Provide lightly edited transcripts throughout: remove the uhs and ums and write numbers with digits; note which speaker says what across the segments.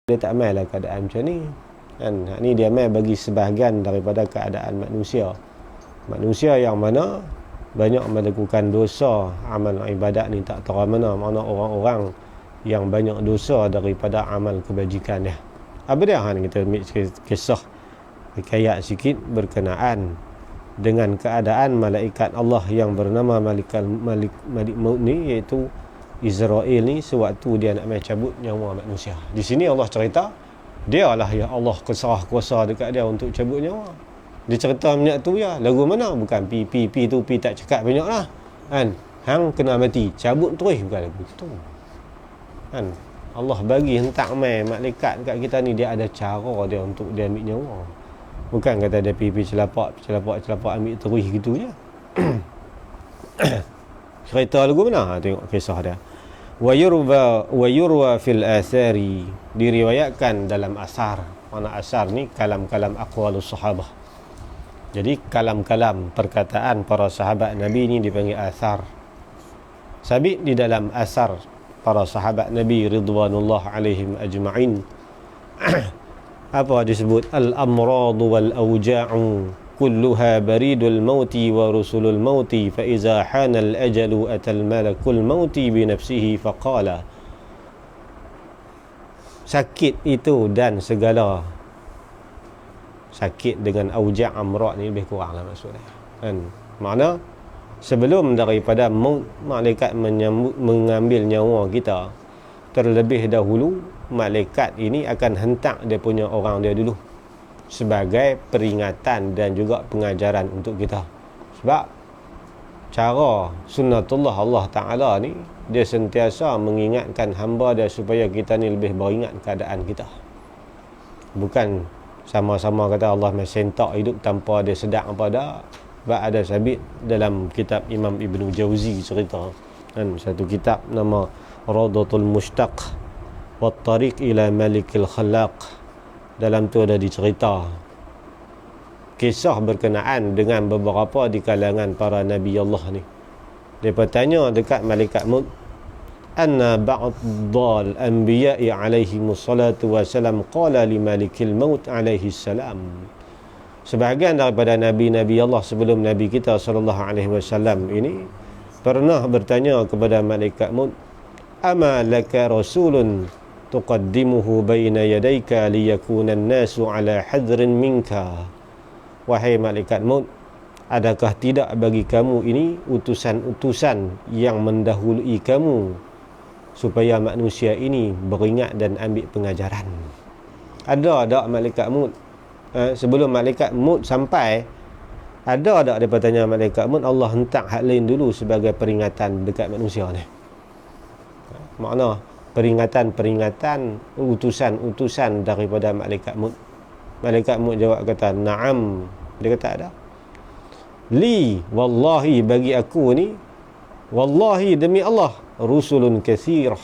Speaker 1: dia tak mai lah keadaan macam ni kan. Ni dia mai bagi sebahagian daripada keadaan manusia yang mana banyak melakukan dosa, amal ibadat ni tak tahu mana orang-orang yang banyak dosa daripada amal kebajikan dia. Apa dia kita ambil kisah hikayat sikit berkenaan dengan keadaan malaikat Allah yang bernama Malik Maut ni, iaitu Israel ni, sewaktu dia nak mai cabut nyawa manusia. Di sini Allah cerita dia lah ya Allah kuasa dekat dia untuk cabut nyawa. Dia cerita minyak tu ya, lagu mana? Bukan pi tu pi tak cakap banyak lah kan, hang kena mati cabut terus, bukan lagu tu kan. Allah bagi hentak mai malaikat dekat kita ni, dia ada cara dia untuk dia ambil nyawa. Bukan kata dia pi celapak ambil terus gitu je. Cerita lagu mana? Tengok kisah dia. Wa yurwa fil athari, diriwayatkan dalam asar. Mana asar ni kalam-kalam aqwalus sahabah. Jadi kalam-kalam perkataan para sahabat Nabi ni dipanggil asar. Sabit di dalam asar para sahabat Nabi ridwanullah alaihim ajma'in. Apa disebut? Al-amrad wal awja'u kulluha baridul mauti wa rusulul mauti, fa iza hanal ajalu atal malakul mauti bi nafsihi faqala. Sakit itu dan segala sakit dengan auja' amrad ni lebih kurang lah maksudnya kan. Makna sebelum daripada maut, malaikat mengambil nyawa kita, terlebih dahulu malaikat ini akan hentak dia punya orang dia dulu sebagai peringatan dan juga pengajaran untuk kita. Sebab cara sunnatullah Allah Ta'ala ni, dia sentiasa mengingatkan hamba dia supaya kita ni lebih beringat keadaan kita. Bukan sama-sama kata Allah masih sentak hidup tanpa dia sedar apa dah. Sebab ada sabit dalam kitab Imam Ibn Jauzi cerita kan, satu kitab nama Radatul Mushtaq wa Tariq ila Malikil Khalaq. Dalam tu ada dicerita kisah berkenaan dengan beberapa di kalangan para Nabi Allah ni. Dia bertanya dekat malaikat maut, anna ba'dal anbiya'i alaihi musallatu wassalam qala li malikil maut alaihi salam. Sebahagian daripada Nabi-Nabi Allah sebelum Nabi kita sallallahu alaihi wasallam ini pernah bertanya kepada malaikat maut, ama laka rasulun tuqaddimuhu baina yadayka liyakuna an-nasu ala hadrin minka. Wahai malaikat maut, adakah tidak bagi kamu ini utusan-utusan yang mendahului kamu supaya manusia ini beringat dan ambil pengajaran? Ada tak malaikat maut sebelum malaikat maut sampai, ada tak dia bertanya malaikat maut, Allah hentak hak lain dulu sebagai peringatan dekat manusia ni? Makna peringatan, utusan-utusan daripada malaikat maut. Malaikat maut jawab kata, na'am. Dia kata ada. Li, wallahi bagi aku ni, wallahi demi Allah, rusulun katsirah,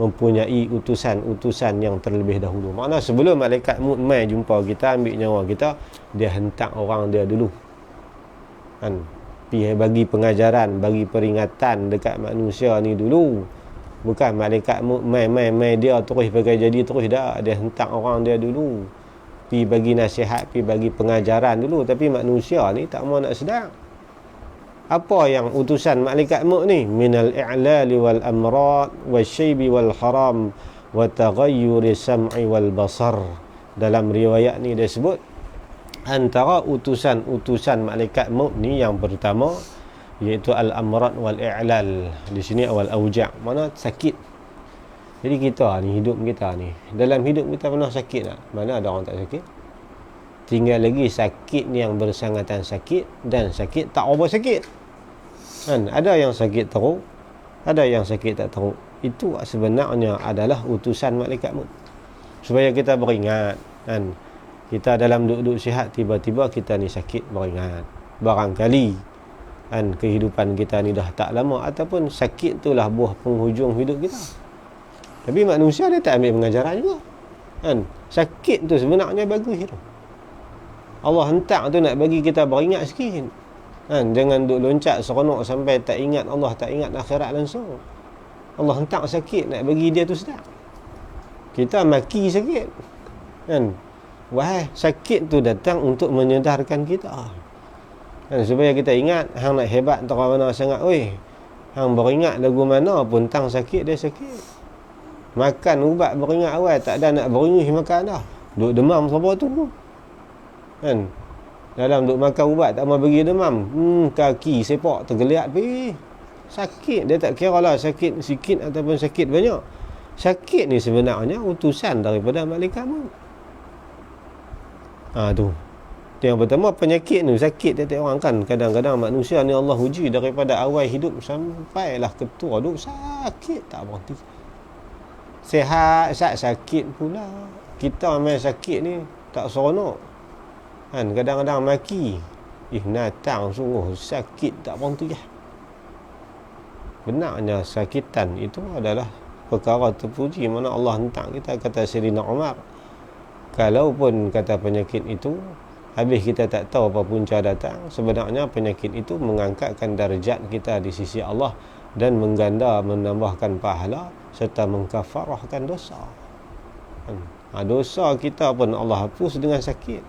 Speaker 1: mempunyai utusan-utusan yang terlebih dahulu. Makna sebelum malaikat maut mai jumpa kita, ambil nyawa kita, dia hentak orang dia dulu. Kan? Bagi pengajaran, bagi peringatan dekat manusia ni dulu. Bukan malaikat mai dia terus pakai jadi terus dah. Dia hentak orang dia dulu, pi bagi nasihat, pi bagi pengajaran dulu. Tapi manusia ni tak mau nak sedar. Apa yang utusan malaikat maut ni? Minal i'lali wal amrad wasyaibi wal haram wa taghayyuri sam'i wal basar. Dalam riwayat ni dia sebut antara utusan-utusan malaikat maut ni yang pertama iaitu al-amrad wal i'lal. Di sini awal auja', mana sakit. Jadi kita ni, hidup kita ni, dalam hidup kita pernah sakit tak? Mana ada orang tak sakit? Tinggal lagi sakit yang bersangatan sakit dan sakit tak apa sakit kan. Ada yang sakit teruk, ada yang sakit tak teruk. Itu sebenarnya adalah utusan malaikat maut supaya kita beringat kan. Kita dalam duduk sihat, tiba-tiba kita ni sakit, beringat. Barangkali kan kehidupan kita ni dah tak lama, ataupun sakit itulah buah penghujung hidup kita. Tapi manusia dia tak ambil pengajaran juga kan. Sakit tu sebenarnya bagus tu. Allah hentak tu nak bagi kita beringat sikit kan. Jangan duk loncat seronok sampai tak ingat Allah, tak ingat akhirat langsung. Allah hentak sakit nak bagi dia tu sedar. Kita maki sakit. Kan? Wahai, sakit tu datang untuk menyedarkan kita. Kan? Supaya kita ingat, hang nak hebat tak mana sangat. Oi, hang beringat lagu mana pun tang sakit dia sakit. Makan ubat beringat awal, tak ada nak beringis makan dah. Duk demam siapa tu? Kan? Dalam duk makan ubat tak mau bagi demam. Kaki sepak tergeliat pergi. Sakit, dia tak kira lah sakit sikit ataupun sakit banyak. Sakit ni sebenarnya utusan daripada malaikat maut. Tu. Yang pertama, penyakit ni sakit tiap-tiap orang kan. Kadang-kadang manusia ni Allah uji daripada awal hidup sampailah ketua duk sakit tak berhenti. Sehat sakit pula. Kita main sakit ni tak seronok. Kan kadang-kadang maki. Natang sungguh sakit tak berhenti. Benarnya sakitan itu adalah perkara terpuji mana Allah hentak kita, kata Sayyidina Umar. Kalaupun kata penyakit itu habis kita tak tahu apa punca datang, sebenarnya penyakit itu mengangkatkan darjat kita di sisi Allah dan menambahkan pahala serta mengkafarahkan dosa. Dosa kita pun Allah hapus dengan sakit.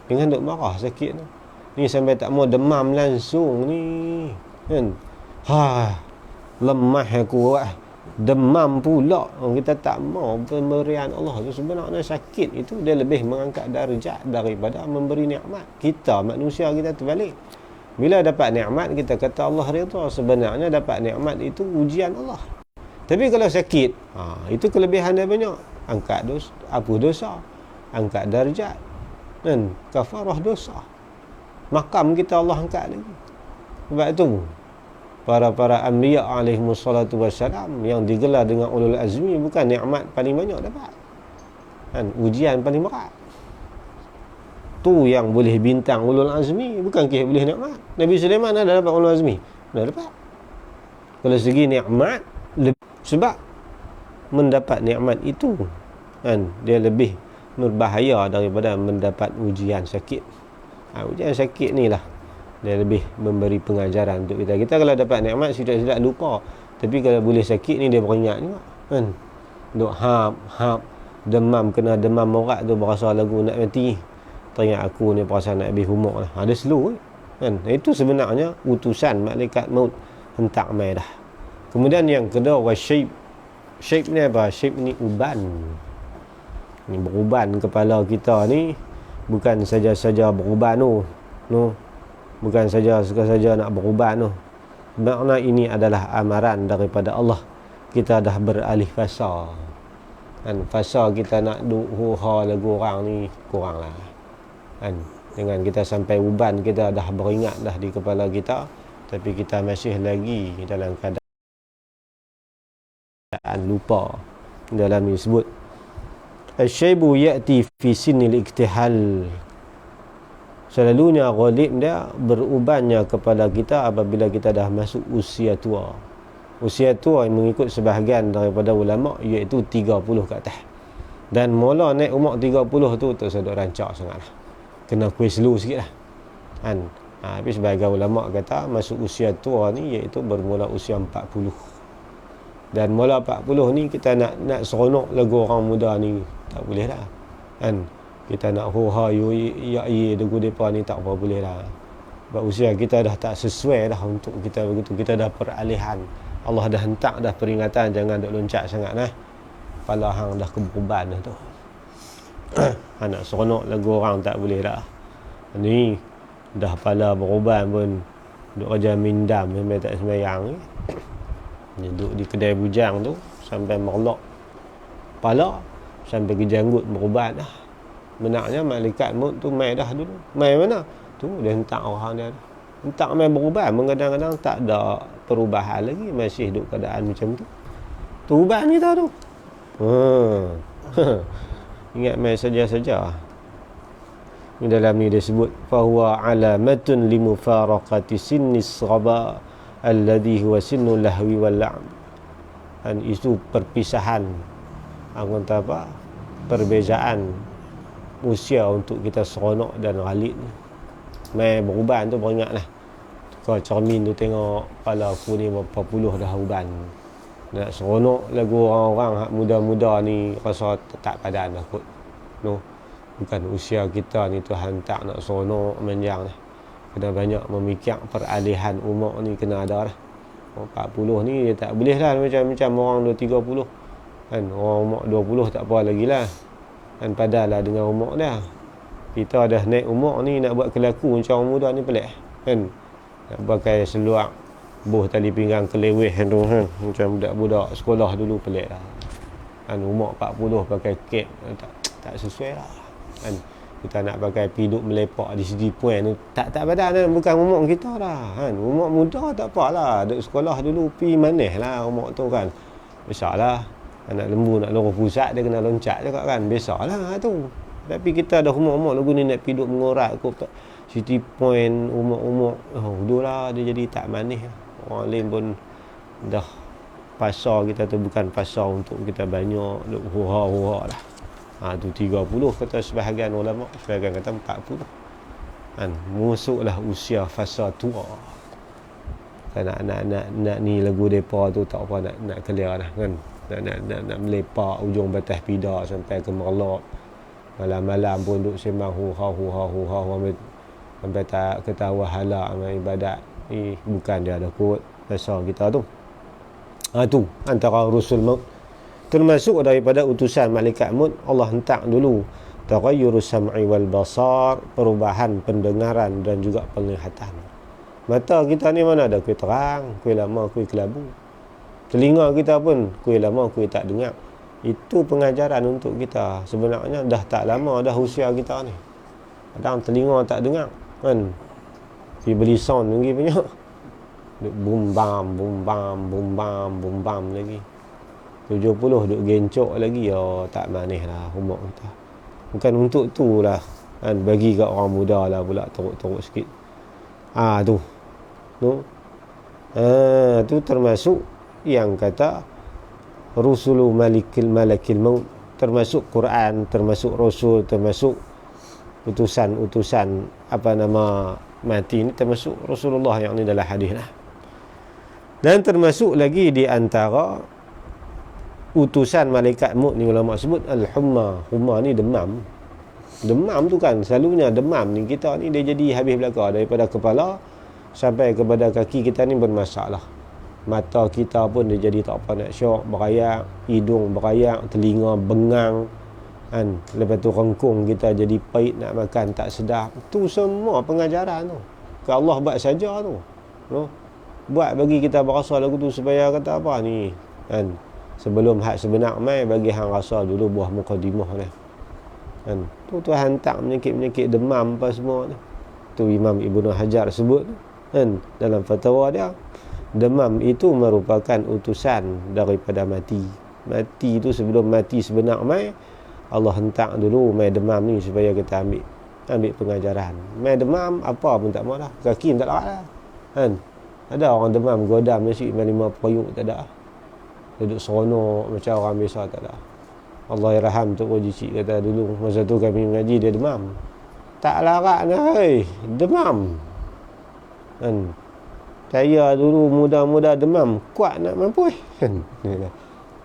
Speaker 1: Dengan duk marah sakit tu. Ni sampai tak mau demam langsung ni. Kan? Lemah aku demam pula. Kita tak mau pemberian Allah tu. Sebenarnya sakit itu dia lebih mengangkat darjat daripada memberi nikmat. Kita manusia kita terbalik. Bila dapat nikmat kita kata Allah redha, sebenarnya dapat nikmat itu ujian Allah. Tapi kalau sakit, itu kelebihan dia banyak. Angkat dosa, hapus dosa, angkat darjat dan kafarah dosa. Makam kita Allah angkat lagi. Sebab itu para anbiya alaihimussalatu wassalam yang digelar dengan ulul azmi bukan nikmat paling banyak dapat. Kan ujian paling berat. Tu yang boleh bintang ulul azmi, bukan ke boleh nikmat. Nabi Sulaiman ada dapat ulul azmi. Dah dapat. Kalau segi nikmat sebab mendapat nikmat itu kan dia lebih berbahaya daripada mendapat ujian sakit. Ujian sakit ni lah dia lebih memberi pengajaran untuk kita. Kita kalau dapat nikmat tidak lupa. Tapi kalau boleh sakit ni dia beringat juga kan. Duk hap demam, kena demam morat tu berasa lagu nak mati. Teringat aku ni perasaan nak habis umur lah. Ada slow kan. Itu sebenarnya utusan malaikat maut hentak mai dah. Kemudian yang kedua syaib. Syaib ni apa? Syaib ni uban. Ni beruban kepala kita ni bukan saja-saja beruban tu. Bukan saja nak beruban tu. Makna ini adalah amaran daripada Allah. Kita dah beralih fasa. Kan fasa kita nak duk hura lagu orang ni kurang lah. Kan dengan kita sampai uban kita dah beringat dah di kepala kita, tapi kita masih lagi dalam keadaan lupa. Dalam ni sebut asyaibu ya'ti fi sinil iktihal. Selalunya ghalib dia berubannya kepada kita apabila kita dah masuk usia tua. Usia tua yang mengikut sebahagian daripada ulama iaitu 30 ke atas. Dan mula naik umur 30 tu sedok rancak sangatlah. Kena kuih slow sikit lah. Kan? Tapi sebahagian ulama kata masuk usia tua ni iaitu bermula usia 40. Dan mula 40 ni kita nak seronok lagu orang muda ni tak boleh dah. Kan? Kita nak hoha ya lagu depa ni tak apa boleh dah. Sebab usia kita dah tak sesuai dah untuk kita begitu. Kita dah peralihan. Allah dah hentak dah peringatan jangan duk loncat sangat nah. Kepala hang dah kebeban dah tu. Nak seronok lagu orang tak boleh dah. Ni dah kepala beruban pun duk kerja mindam sampai tak sembahyang ni. Duduk di kedai bujang tu sampai merlok kepala sampai ke janggut berubat dah. Benarnya malaikat maut tu mai dah dulu. Mai mana? Tu dia hentak orang dia. Hentak mai berubat, kadang-kadang tak ada perubahan lagi, masih duk keadaan macam tu. Tu ubat kita tu. Ingat mai saja-saja. Di dalam ni dia sebut fahuwa alamatun limufaraqati sinnis raba alladhi huwa sinnul lahwi wal la'b. Dan itu perpisahan kata apa? Perbezaan usia untuk kita seronok dan ghalib ni. Mai beruban tu beringatlah. Kau cermin tu tengok kepala aku ni berapa puluh dah uban. Nak seronok lagu orang-orang hak muda-muda ni rasa tak padan dah kot. No. Bukan usia kita ni Tuhan tak nak seronok menjang dah. Kena banyak memikir peralihan umur ni kena ada dah. 40 ni dia tak boleh lah macam orang 30 kan. Orang umur 20 tak apa lagi lah kan, padalah dengan umur dia. Kita dah naik umur ni nak buat kelaku macam orang muda ni pelik kan. Nak pakai seluar buh tali pinggang keleweh tu kan, macam budak-budak sekolah dulu pelik lah kan. Umur 40 pakai kep tak sesuai lah kan. Kita nak pakai piduk melepak di segi puan tu tak padan kan. Bukan umur kita dah kan. Umur muda tak apalah, duduk sekolah dulu pi manis lah umur tu kan. Biasalah anak lembu nak lorong pusat dia kena loncat juga kan, biasalah tu. Tapi kita dah umur-umur lagu ni nak piduk mengorat kot City Point umur-umur udahlah dia jadi tak manis. Orang lain pun dah pasar kita tu bukan pasar untuk kita banyak duk hura-hura dah. Tu 30 kata sebahagian ulama, sebahagian kata 40 kan. Masuklah usia fasa tua kan. Nak ni lagu depa tu tak apa nak clear dah kan. Nak melepak ujung batas pida sampai ke Merlot. Malam-malam pun duk sembang hura sampai tak ketawa halak dengan ibadat ni. Bukan dia ada kot fasa kita tu. Tu antara rusul maut. Termasuk daripada utusan malaikat maut, Allah hentak dulu taghayyurus sam'i wal basar, perubahan pendengaran dan juga penglihatan. Mata kita ni mana ada kuih terang, kuih lama, kuih kelabu. Telinga kita pun kuih lama, kuih tak dengar. Itu pengajaran untuk kita. Sebenarnya dah tak lama dah usia kita ni. Kadang telinga tak dengar kan. Pergi beli sound lagi banyak. Boom bam lagi. 70 duk gencok lagi, tak manis lah umur kita. Bukan untuk tu lah kan, bagi kat orang muda lah pula teruk-teruk sikit. Tu termasuk yang kata rusulu malakil maut, termasuk Quran, termasuk Rasul, termasuk utusan mati ni, termasuk Rasulullah yang ni dalam hadis lah. Dan termasuk lagi di antara utusan malaikat maut ni ulama sebut al-humma. Humma ni demam tu kan, selalunya demam ni kita ni dia jadi habis belaka daripada kepala sampai kepada kaki kita ni bermasalah. Mata kita pun dia jadi tak apa nak syok, berayak, hidung berayak, telinga bengang kan. Lepas tu rengkung kita jadi pahit, nak makan tak sedap. Tu semua pengajaran tu ke Allah buat saja tu. Buat bagi kita berasa lagu tu supaya kata apa ni kan. Sebelum hak sebenar mai bagi hang rasa dulu buah mukadimah ni kan. Tu Tuhan tak menyakit demam apa semua ni. Tu Imam Ibnu Hajar sebut kan dalam fatwa dia, demam itu merupakan utusan daripada mati. Mati tu sebelum mati sebenar mai, Allah hentak dulu mai demam ni supaya kita ambil pengajaran. Mai demam apa pun tak mau dah, kaki tak larat dah kan. Ada orang demam godam nasi mai 5 periuk tak ada. Duduk seronok macam orang biasa tak ada. Allah irham Tok Haji Cik kata dulu masa tu kami mengaji dia demam. Tak larat dah demam kan. Saya dulu muda-muda demam, kuat nak mampu kan.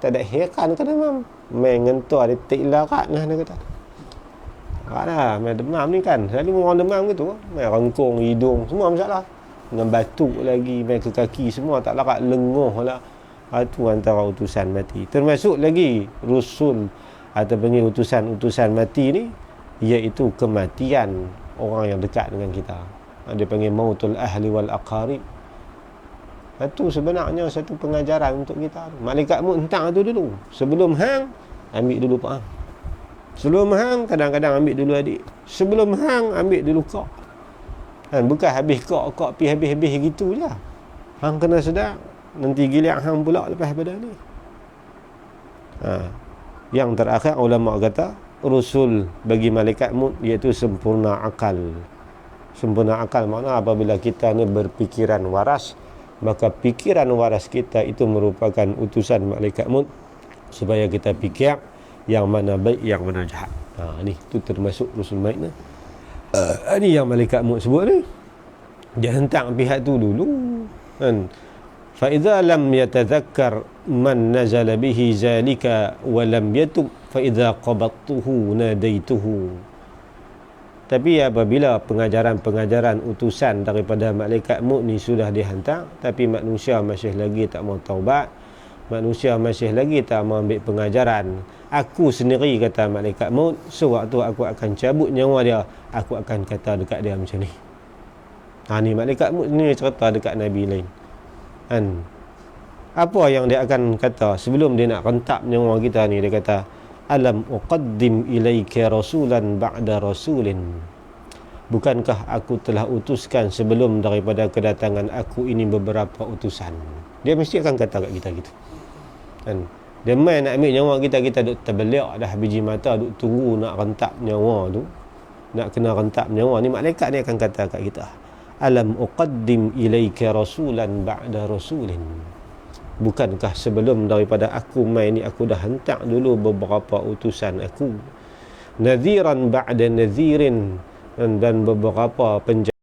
Speaker 1: Tak ada heran ke demam. Main ngentor dia tak larat lah dia kata. Larat lah main demam ni kan. Selalu orang demam gitu, main rengkung, hidung, semua masalah. Dengan batuk lagi, main ke kaki semua tak larat, lenguh lah. Itu antara utusan mati. Termasuk lagi rusul atau panggil utusan mati ni, iaitu kematian orang yang dekat dengan kita. Dia panggil mautul ahli wal aqarib. Itu sebenarnya satu pengajaran untuk kita. Malaikat maut hentak tu dulu. Sebelum hang, ambil dulu pak hang. Sebelum hang, kadang-kadang ambil dulu adik. Sebelum hang, ambil dulu kak. Kan, bukan habis kak pi habis-habis gitu je. Hang kena sedar. Nanti giliran hang pula lepas pada ni. Yang terakhir ulama kata rusul bagi malaikat maut iaitu sempurna akal. Sempurna akal makna apabila kita ni berpikiran waras, maka pikiran waras kita itu merupakan utusan malaikat maut supaya kita fikir yang mana baik, yang mana jahat. Ni tu termasuk rusul maut ni. Ni yang malaikat maut sebut ni. Dia hentak pihak tu dulu kan. fa idza lam yatadhakkar man nazala bihi zalika wa lam yatub fa idza qabattuhu nadaituhu. Tapi apabila pengajaran-pengajaran utusan daripada malaikat maut ni sudah dihantar, tapi manusia masih lagi tak mau taubat, manusia masih lagi tak mau ambil pengajaran, aku sendiri, kata malaikat maut, sewaktu aku akan cabut nyawa dia, aku akan kata dekat dia macam ni. Ni malaikat maut ni cerita dekat Nabi lain. Kan? Apa yang dia akan kata sebelum dia nak rentap nyawa kita ni? Dia kata, alam uqaddim ilaika rasulan ba'da rasulin. Bukankah aku telah utuskan sebelum daripada kedatangan aku ini beberapa utusan? Dia mesti akan kata kat kita gitu. Kan? Dia main nak ambil nyawa kita, kita duk terbeliak dah biji mata, duk tunggu nak rentap nyawa tu, nak kena rentap nyawa ni. Malaikat ni akan kata kat kita, alam uqaddim ilaika rasulan ba'da rasulin. Bukankah sebelum daripada aku mai ni aku dah hantar dulu beberapa utusan aku, nadhiran ba'da nadhirin, dan beberapa penjaga